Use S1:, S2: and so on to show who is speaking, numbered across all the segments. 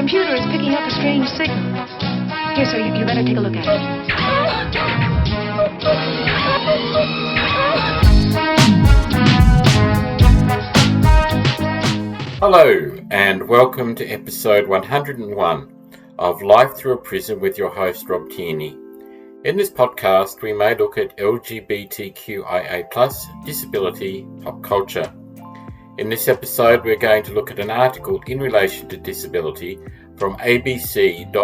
S1: computer is picking up a strange signal. Here, sir, you better take a look at it.
S2: Hello, and welcome to episode 101 of Life Through a Prism with your host, Rob Tierney. In this podcast, we may look at LGBTQIA+, disability, pop culture. In this episode, we're going to look at an article in relation to disability from abc.net.au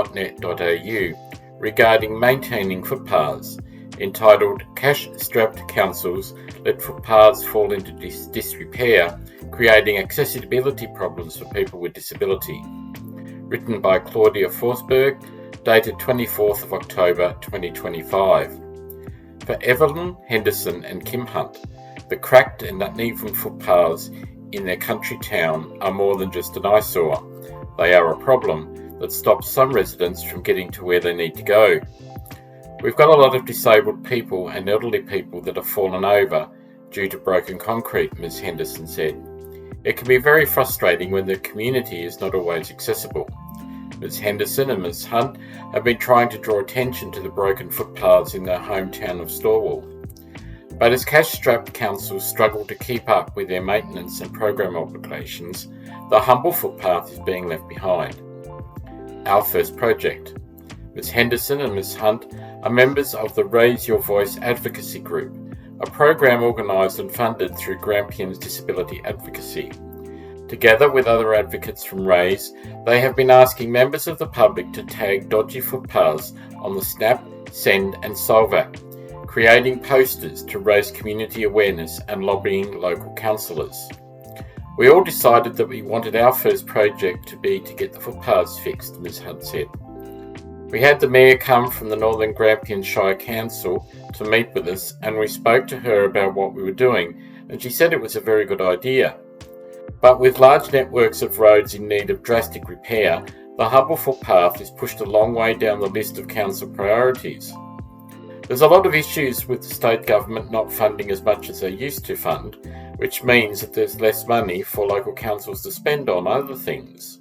S2: regarding maintaining footpaths, entitled Cash-Strapped Councils Let Footpaths Fall into Disrepair, Creating Accessibility Problems for People with Disability. Written by Claudia Forsberg, dated 24th of October 2025. For Evelyn Henderson and Kim Hunt, the cracked and uneven footpaths in their country town are more than just an eyesore. They are a problem that stops some residents from getting to where they need to go. We've got a lot of disabled people and elderly people that have fallen over due to broken concrete, Ms. Henderson said. It can be very frustrating when the community is not always accessible. Ms. Henderson and Ms. Hunt have been trying to draw attention to the broken footpaths in their hometown of Storwell. But as cash-strapped councils struggle to keep up with their maintenance and program obligations, the humble footpath is being left behind. Our first project. Ms. Henderson and Ms. Hunt are members of the Raise Your Voice Advocacy Group, a program organised and funded through Grampians Disability Advocacy. Together with other advocates from Raise, they have been asking members of the public to tag dodgy footpaths on the Snap, Send and Solve app, creating posters to raise community awareness and lobbying local councillors. We all decided that we wanted our first project to be to get the footpaths fixed, Ms. Hunt said. We had the Mayor come from the Northern Grampians Shire Council to meet with us, and we spoke to her about what we were doing, and she said it was a very good idea. But with large networks of roads in need of drastic repair, the humble footpath is pushed a long way down the list of council priorities. There's a lot of issues with the state government not funding as much as they used to fund, which means that there's less money for local councils to spend on other things.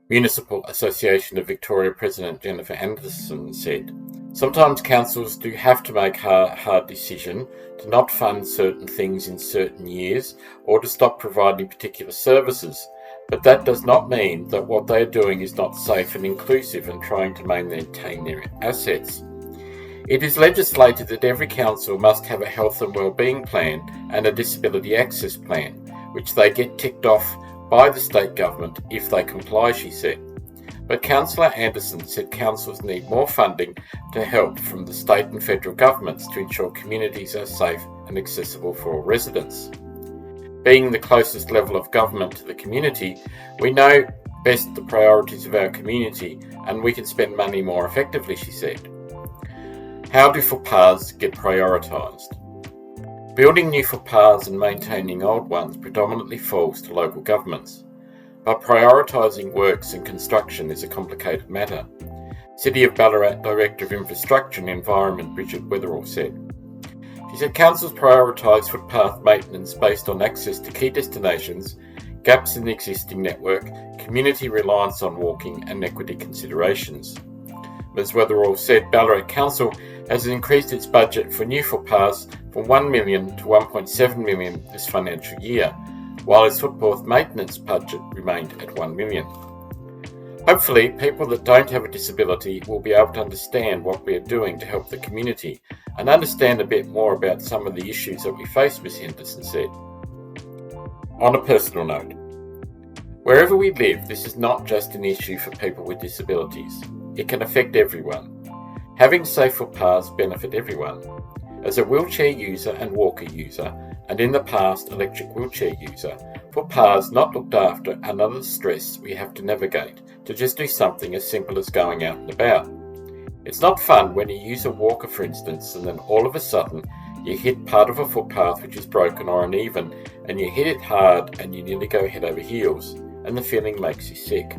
S2: Municipal Association of Victoria President Jennifer Anderson said, "Sometimes councils do have to make a hard decision to not fund certain things in certain years or to stop providing particular services, but that does not mean that what they are doing is not safe and inclusive and trying to maintain their assets. It is legislated that every council must have a health and wellbeing plan and a disability access plan, which they get ticked off by the state government if they comply," she said. But Councillor Anderson said councils need more funding to help from the state and federal governments to ensure communities are safe and accessible for all residents. Being the closest level of government to the community, we know best the priorities of our community and we can spend money more effectively, she said. How do footpaths get prioritised? Building new footpaths and maintaining old ones predominantly falls to local governments, but prioritising works and construction is a complicated matter. City of Ballarat Director of Infrastructure and Environment Bridget Weatherall said. She said councils prioritise footpath maintenance based on access to key destinations, gaps in the existing network, community reliance on walking and equity considerations. Ms Weatherall said Ballarat Council has increased its budget for new footpaths from $1 million to $1.7 million this financial year, while its footpath maintenance budget remained at $1 million. Hopefully, people that don't have a disability will be able to understand what we are doing to help the community and understand a bit more about some of the issues that we face, Ms Henderson said. On a personal note, wherever we live, this is not just an issue for people with disabilities. It can affect everyone. Having safe footpaths benefit everyone. As a wheelchair user and walker user, and in the past electric wheelchair user, footpaths not looked after are another stress we have to navigate to just do something as simple as going out and about. It's not fun when you use a walker, for instance, and then all of a sudden you hit part of a footpath which is broken or uneven, and you hit it hard and you nearly go head over heels, and the feeling makes you sick.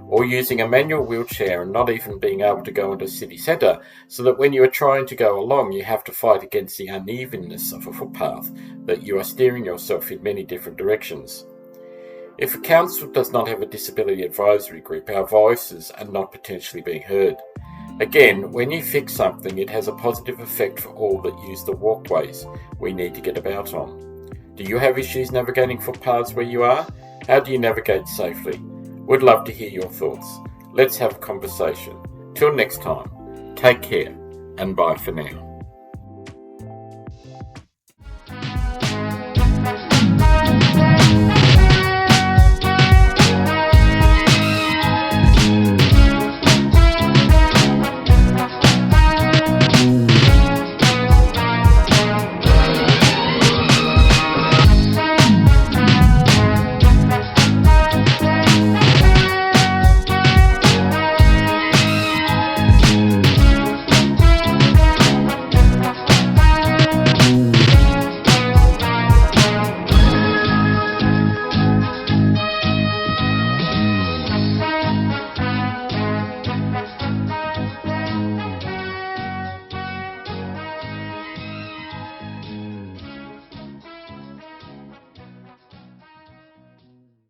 S2: Or using a manual wheelchair and not even being able to go into a city centre, so that when you are trying to go along you have to fight against the unevenness of a footpath, that you are steering yourself in many different directions. If a council does not have a disability advisory group, our voices are not potentially being heard. Again, when you fix something, it has a positive effect for all that use the walkways we need to get about on. Do you have issues navigating footpaths where you are? How do you navigate safely? Would love to hear your thoughts. Let's have a conversation. Till next time, take care and bye for now.